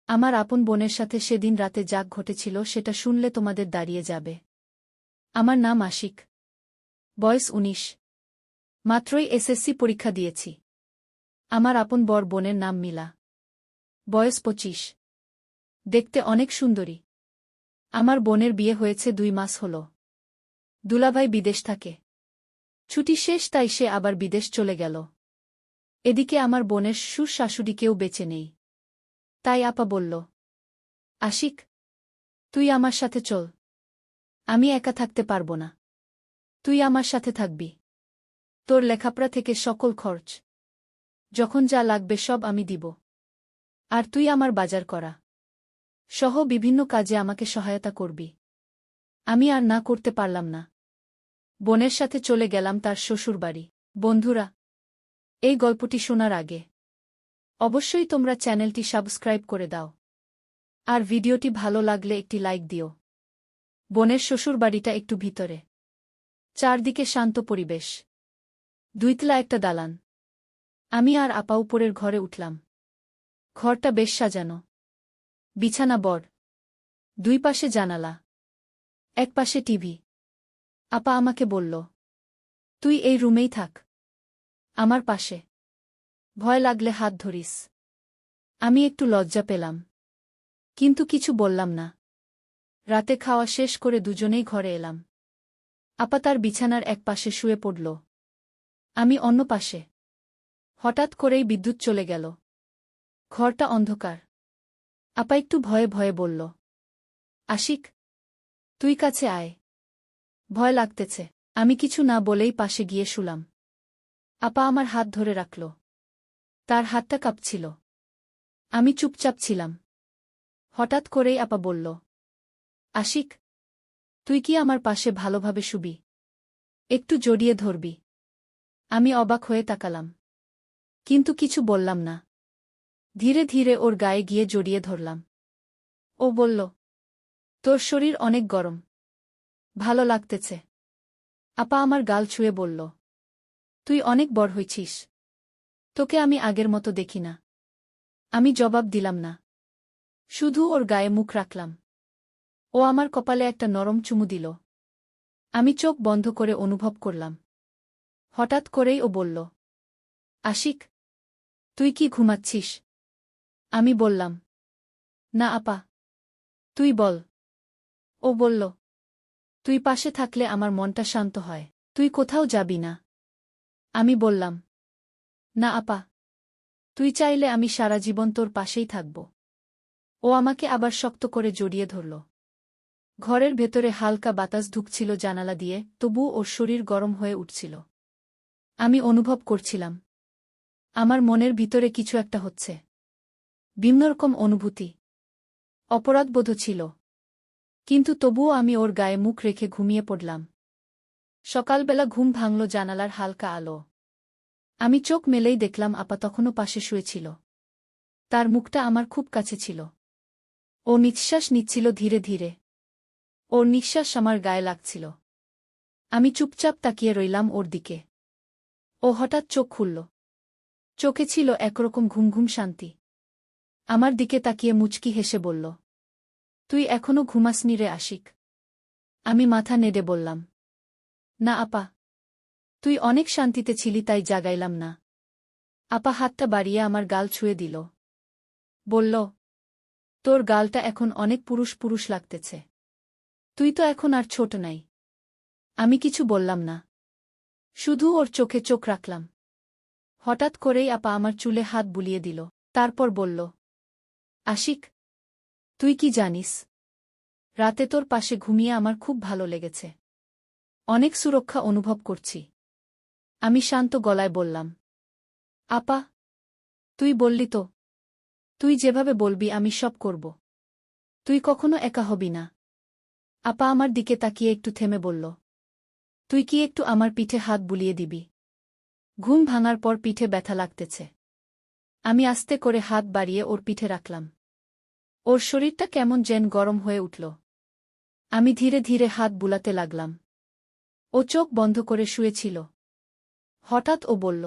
আমার আপন বোনের সাথে সেদিন রাতে যা ঘটেছিল সেটা শুনলে তোমাদের দাঁড়িয়ে যাবে। আমার নাম আশিক। বয়স ১৯। মাত্রই এসএসসি পরীক্ষা দিয়েছি। আমার আপন বর বোনের নাম মিলা। বয়স ২৫। দেখতে অনেক সুন্দরী। আমার বোনের বিয়ে হয়েছে ২ মাস হল। দুলাভাই বিদেশ থাকে। ছুটি শেষ তাই সে আবার বিদেশ চলে গেল। এদিকে আমার বোনের শ্বশুর শাশুড়ি কেউ বেঁচে নেই। তাই আপা বলল, আশিক, তুই আমার সাথে চল। আমি একা থাকতে পারব না। তুই আমার সাথে থাকবি। তোর লেখাপড়া থেকে সকল খরচ, যখন যা লাগবে সব আমি দিব। আর তুই আমার বাজার করা সহ বিভিন্ন কাজে আমাকে সহায়তা করবি। আমি আর না করতে পারলাম না। বোনের সাথে চলে গেলাম তার শ্বশুরবাড়ি। বন্ধুরা, এই গল্পটি শোনার আগে অবশ্যই তোমরা চ্যানেলটি সাবস্ক্রাইব করে দাও। আর ভিডিওটি ভালো লাগলে একটি লাইক দিও। বোনের শ্বশুরবাড়িটা একটু ভিতরে। চারদিকে শান্ত পরিবেশ। ২ তলা একটা দালান। আমি আর আপা উপরের ঘরে উঠলাম। ঘরটা বেশ সাজানো। বিছানা বড়। ২ পাশে জানালা। এক পাশে টিভি। আপা আমাকে বলল, তুই এই রুমেই থাক, আমার পাশে। ভয় লাগলে হাত ধরিস। আমি একটু লজ্জা পেলাম, কিন্তু কিছু বললাম না। রাতে খাওয়া শেষ করে দুজনেই ঘরে এলাম। আপা তার বিছানার এক পাশে শুয়ে পড়ল, আমি অন্য পাশে। হঠাৎ করেই বিদ্যুৎ চলে গেল। ঘরটা অন্ধকার। আপা একটু ভয়ে ভয়ে বলল, আশিক, তুই কাছে আয়। ভয় লাগতেছে। আমি কিছু না বলেই পাশে গিয়ে শুলাম। আপা আমার হাত ধরে রাখল। তার হাতটা কাঁপছিল। আমি চুপচাপ ছিলাম। হঠাৎ করেই আপা বলল, আশিক, তুই কি আমার পাশে ভালোভাবে শুবি? একটু জড়িয়ে ধরবি? আমি অবাক হয়ে তাকালাম, কিন্তু কিছু বললাম না। ধীরে ধীরে ওর গায়ে গিয়ে জড়িয়ে ধরলাম। ও বলল, তোর শরীর অনেক গরম, ভালো লাগতেছে। আপা আমার গাল ছুঁয়ে বলল, তুই অনেক বড় হইছিস। তোকে আমি আগের মতো দেখি না। আমি জবাব দিলাম না, শুধু ওর গায়ে মুখ রাখলাম। ও আমার কপালে একটা নরম চুমু দিল। আমি চোখ বন্ধ করে অনুভব করলাম। হঠাৎ করেই ও বলল, আশিক, তুই কি ঘুমাচ্ছিস? আমি বললাম, না আপা, তুই বল। ও বলল, তুই পাশে থাকলে আমার মনটা শান্ত হয়। তুই কোথাও যাবি না? আমি বললাম, না আপা, তুই চাইলে আমি সারা জীবন তোর পাশেই থাকব। ও আমাকে আবার শক্ত করে জড়িয়ে ধরল। ঘরের ভেতরে হালকা বাতাস ঢুকছিল জানালা দিয়ে, তবুও ওর শরীর গরম হয়ে উঠছিল। আমি অনুভব করছিলাম, আমার মনের ভিতরে কিছু একটা হচ্ছে। ভিন্নরকম অনুভূতি। অপরাধবোধ ছিল। কিন্তু তবুও আমি ওর গায়ে মুখ রেখে ঘুমিয়ে পড়লাম। সকালবেলা ঘুম ভাঙল জানালার হালকা আলো। আমি চোখ মেলেই দেখলাম আপা তখনও পাশে শুয়েছিল। তার মুখটা আমার খুব কাছে ছিল। ও নিঃশ্বাস নিচ্ছিল ধীরে ধীরে। ওর নিঃশ্বাস আমার গায়ে লাগছিল। আমি চুপচাপ তাকিয়ে রইলাম ওর দিকে। ও হঠাৎ চোখ খুলল। চোখে ছিল একরকম ঘুম ঘুম শান্তি। আমার দিকে তাকিয়ে মুচকি হেসে বলল, তুই এখনো ঘুমাসনি রে আশিক? আমি মাথা নেড়ে বললাম, না আপা, তুই অনেক শান্তিতে ছিলি তাই জাগাইলাম না। আপা হাতটা বাড়িয়ে আমার গাল ছুঁয়ে দিল। বলল, তোর গালটা এখন অনেক পুরুষ পুরুষ লাগতেছে। তুই তো এখন আর ছোট নাই। আমি কিছু বললাম না, শুধু ওর চোখে চোখ রাখলাম। হঠাৎ করেই আপা আমার চুলে হাত বুলিয়ে দিল। তারপর বলল, আশিক, তুই কি জানিস, রাতে তোর পাশে ঘুমিয়ে আমার খুব ভালো লেগেছে। অনেক সুরক্ষা অনুভব করছি। আমি শান্ত গলায় বললাম, আপা, তুই বললি তো, তুই যেভাবে বলবি আমি সব করব। তুই কখনো একা হবি না। আপা আমার দিকে তাকিয়ে একটু থেমে বলল, তুই কি একটু আমার পিঠে হাত বুলিয়ে দিবি? ঘুম ভাঙার পর পিঠে ব্যথা লাগতেছে। আমি আস্তে করে হাত বাড়িয়ে ওর পিঠে রাখলাম। ওর শরীরটা কেমন যেন গরম হয়ে উঠল। আমি ধীরে ধীরে হাত বুলাতে লাগলাম। ও চোখ বন্ধ করে শুয়েছিল। হঠাৎ ও বলল,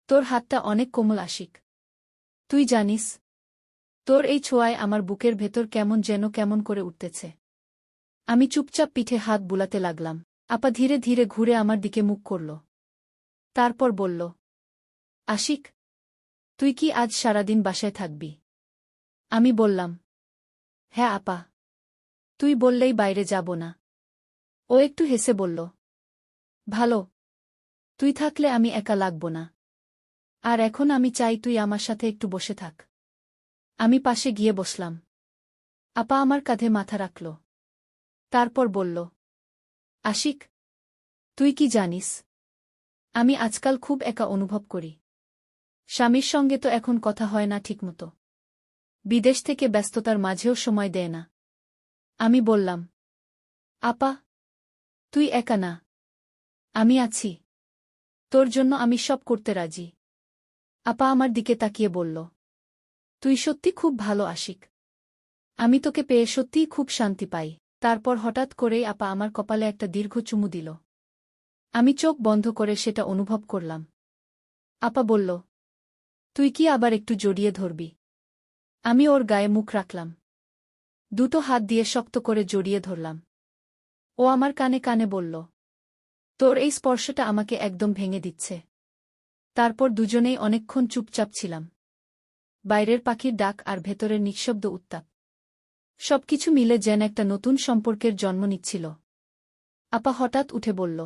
তোর হাতটা অনেক কোমল আশিক। তুই জানিস, তোর এই ছোঁয়ায় আমার বুকের ভেতর কেমন করে উঠতেছে। আমি চুপচাপ পিঠে হাত বুলাতে লাগলাম। আপা ধীরে ধীরে ঘুরে আমার দিকে মুখ করল। তারপর বলল, আশিক, তুই কি আজ সারাদিন বাসায় থাকবি? আমি বললাম, হ্যাঁ আপা। তুই বললেই বাইরে যাব না। ও একটু হেসে বলল, ভালো, তুই থাকলে আমি একা লাগব না। আর এখন আমি চাই তুই আমার সাথে একটু বসে থাক। আমি পাশে গিয়ে বসলাম। আপা আমার কাঁধে মাথা রাখল। তারপর বলল, আশিক, তুই কি জানিস, আমি আজকাল খুব একা অনুভব করি। স্বামীর সঙ্গে তো এখন কথা হয় না ঠিকমতো। বিদেশ থেকে ব্যস্ততার মাঝেও সময় দেয় না। আমি বললাম, আপা, তুই একা না, আমি আছি। তোর জন্য আমি সব করতে রাজি। আপা আমার দিকে তাকিয়ে বলল, তুই সত্যি খুব ভালো আশিক। আমি তোকে পেয়ে সত্যিই খুব শান্তি পাই। তারপর হঠাৎ করেই আপা আমার কপালে একটা দীর্ঘ চুমু দিল। আমি চোখ বন্ধ করে সেটা অনুভব করলাম। আপা বলল, তুই কি আবার একটু জড়িয়ে ধরবি? আমি ওর গায়ে মুখ রাখলাম। দুটো হাত দিয়ে শক্ত করে জড়িয়ে ধরলাম। ও আমার কানে কানে বলল, তোর এই স্পর্শটা আমাকে একদম ভেঙে দিচ্ছে। তারপর দুজনেই অনেকক্ষণ চুপচাপ ছিলাম। বাইরের পাখির ডাক আর ভেতরের নিঃশব্দ উত্তাপ সবকিছু মিলে যেন একটা নতুন সম্পর্কের জন্ম নিচ্ছিল। আপা হঠাৎ উঠে বলল,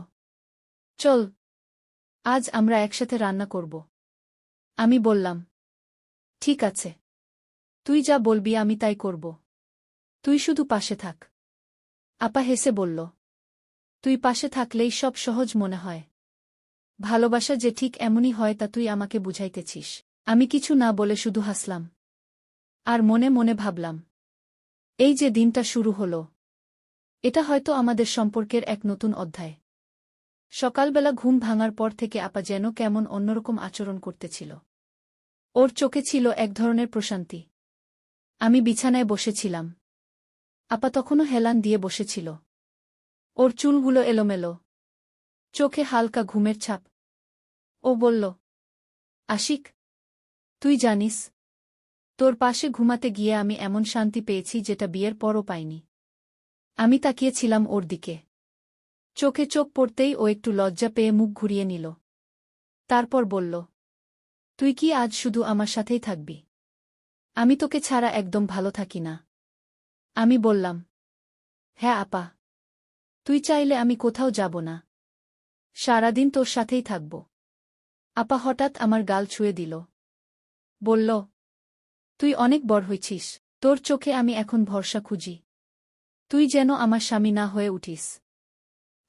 চল, আজ আমরা একসাথে রান্না করব। আমি বললাম, ঠিক আছে, তুই যা বলবি আমি তাই করব। তুই শুধু পাশে থাক। আপা হেসে বলল, তুই পাশে থাকলেই সব সহজ মনে হয়। ভালোবাসা যে ঠিক এমনই হয় তা তুই আমাকে বুঝাইতেছিস। আমি কিছু না বলে শুধু হাসলাম। আর মনে মনে ভাবলাম, এই যে দিনটা শুরু হলো, এটা হয়তো আমাদের সম্পর্কের এক নতুন অধ্যায়। সকালবেলা ঘুম ভাঙার পর থেকে আপা যেন কেমন অন্যরকম আচরণ করতেছিল। ওর চোখে ছিল এক ধরনের প্রশান্তি। আমি বিছানায় বসেছিলাম। আপা তখনও হেলান দিয়ে বসেছিল। ওর চুলগুলো এলোমেলো, চোখে হালকা ঘুমের ছাপ। ও বলল, আশিক, তুই জানিস, তোর পাশে ঘুমাতে গিয়ে আমি এমন শান্তি পেয়েছি যেটা বিয়ের পরও পাইনি। আমি তাকিয়েছিলাম ওর দিকে। চোখে চোখ পড়তেই ও একটু লজ্জা পেয়ে মুখ ঘুরিয়ে নিল। তারপর বলল, তুই কি আজ শুধু আমার সাথেই থাকবি? আমি তোকে ছাড়া একদম ভালো থাকি না। আমি বললাম, হ্যাঁ আপা, তুই চাইলে আমি কোথাও যাব না। সারাদিন তোর সাথেই থাকব। আপা হঠাৎ আমার গাল ছুঁয়ে দিল। বলল, তুই অনেক বড় হইছিস। তোর চোখে আমি এখন ভরসা খুঁজি। তুই যেন আমার স্বামী না হয়ে উঠিস।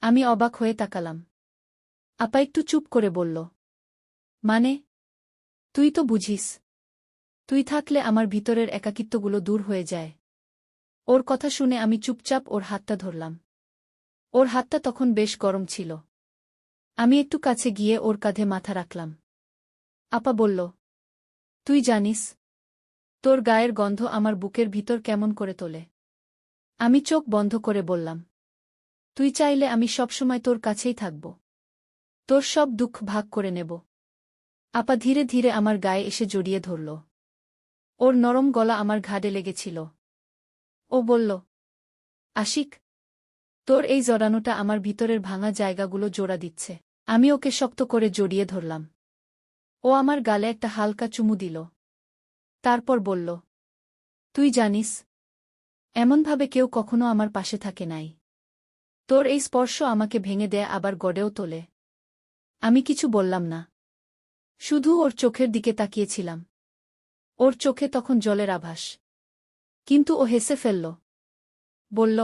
আমি অবাক হয়ে তাকালাম। আপা একটু চুপ করে বলল, মানে? তুই তো বুঝিস, তুই থাকলে আমার ভিতরের একাকিত্বগুলো দূর হয়ে যায়। ওর কথা শুনে আমি চুপচাপ ওর হাতটা ধরলাম। ওর হাতটা তখন বেশ গরম ছিল। আমি একটু কাছে গিয়ে ওর কাঁধে মাথা রাখলাম। আপা বলল, তুই জানিস, তোর গায়ের গন্ধ আমার বুকের ভিতর কেমন করে তোলে। আমি চোখ বন্ধ করে বললাম, তুই চাইলে আমি সবসময় তোর কাছেই থাকব। তোর সব দুঃখ ভাগ করে নেব। আপা ধীরে ধীরে আমার গায়ে এসে জড়িয়ে ধরল। ওর নরম গলা আমার ঘাড়ে লেগেছিল। ও বলল, আশিক, তোর এই জড়ানোটা আমার ভিতরের ভাঙা জায়গাগুলো জোড়া দিচ্ছে। আমি ওকে শক্ত করে জড়িয়ে ধরলাম। ও আমার গালে একটা হালকা চুমু দিল। তারপর বলল, তুই জানিস, এমনভাবে কেউ কখনো আমার পাশে থাকে নাই। তোর এই স্পর্শ আমাকে ভেঙে দেয় আবার গড়েও তোলে। আমি কিছু বললাম না, শুধু ওর চোখের দিকে তাকিয়েছিলাম। ওর চোখে তখন জলের আভাস। কিন্তু ও হেসে ফেলল। বলল,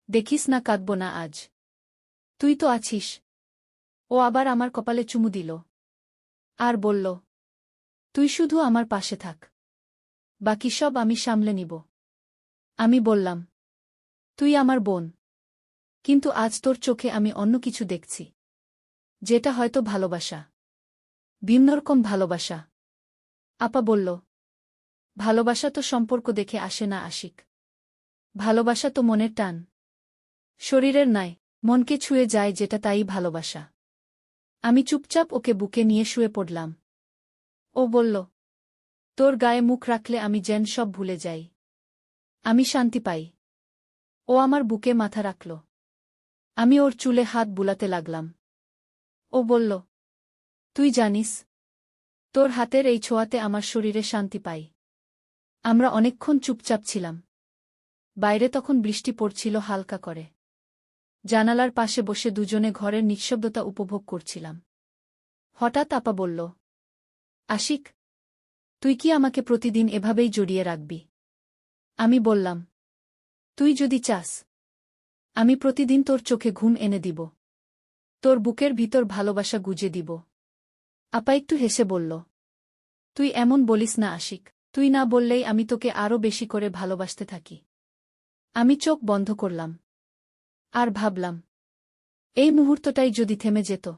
দেখিস না, কাঁদব না আজ। তুই তো আছিস। ও আবার আমার কপালে চুমু দিল। আর বলল, তুই শুধু আমার পাশে থাক, বাকি সব আমি সামলে নিব। আমি বললাম, তুই আমার বোন, কিন্তু আজ তোর চোখে আমি অন্য কিছু দেখছি, যেটা হয়তো ভালোবাসা, ভিন্নরকম ভালোবাসা। আপা বলল, ভালোবাসা তো সম্পর্ক দেখে আসে না আশিক। ভালোবাসা তো মনের টান, শরীরের নয়, মনকে ছুঁয়ে যায় যেটা, তাই ভালোবাসা। আমি চুপচাপ ওকে বুকে নিয়ে শুয়ে পড়লাম। ও বলল, তোর গায়ে মুখ রাখলে আমি যেন সব ভুলে যাই। আমি শান্তি পাই। ও আমার বুকে মাথা রাখল। আমি ওর চুলে হাত বুলাতে লাগলাম। ও বলল, তুই জানিস, তোর হাতের এই ছোঁয়াতে আমার শরীরে শান্তি পাই। আমরা অনেকক্ষণ চুপচাপ ছিলাম। বাইরে তখন বৃষ্টি পড়ছিল হালকা করে। জানালার পাশে বসে দুজনে ঘরের নিঃশব্দতা উপভোগ করছিলাম। হঠাৎ আপা বলল, আশিক, তুই কি আমাকে প্রতিদিন এভাবেই জড়িয়ে রাখবি? আমি বললাম, তুই যদি চাস, আমি প্রতিদিন তোর চোখে ঘুম এনে দিব। তোর বুকের ভিতর ভালোবাসা গুজে দিব। আপা একটু হেসে বলল, তুই এমন বলিস না আশিক, তুই না বললেই আমি তোকে আরও বেশি করে ভালোবাসতে থাকি। আমি চোখ বন্ধ করলাম। আর ভাবলাম, এই মুহূর্তটাই যদি থেমে যেত।